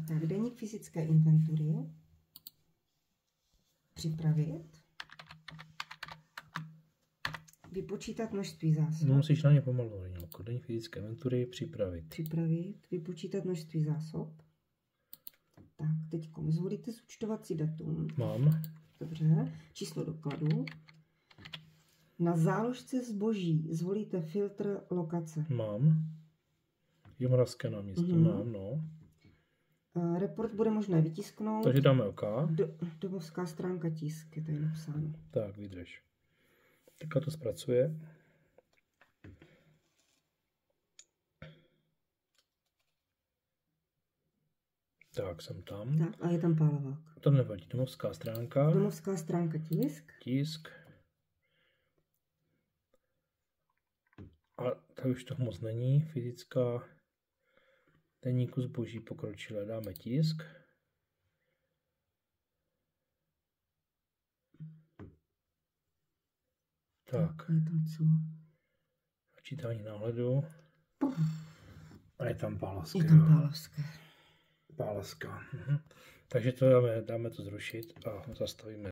No. Tak, deník fyzické inventury. Připravit. Vypočítat množství zásob. No, musíš na ně pomalu. Deník fyzické inventury připravit. Připravit. Vypočítat množství zásob. Tak, teď zvolíte zúčtovací datum. Mám. Dobře. Číslo dokladu. Na záložce zboží zvolíte filtr lokace. Mám. Jihomoravské náměstí. Mám, no. Report bude možné vytisknout. Takže dáme OK. Domovská stránka tisk, je tady napsáno. Tak, vydrž. Takhle to zpracuje. Tak, jsem tam. Tak, a je tam pálovák. To nevadí. Domovská stránka. Domovská stránka tisk. Tisk. A tady už toho moc není. Fyzická. Deníku zboží pokročilé. Dáme tisk. Tak. Je tam co? Počítání náhledu. A je tam pálovské. Je tam pálovské. Pálovská. Takže to dáme to zrušit a zastavíme.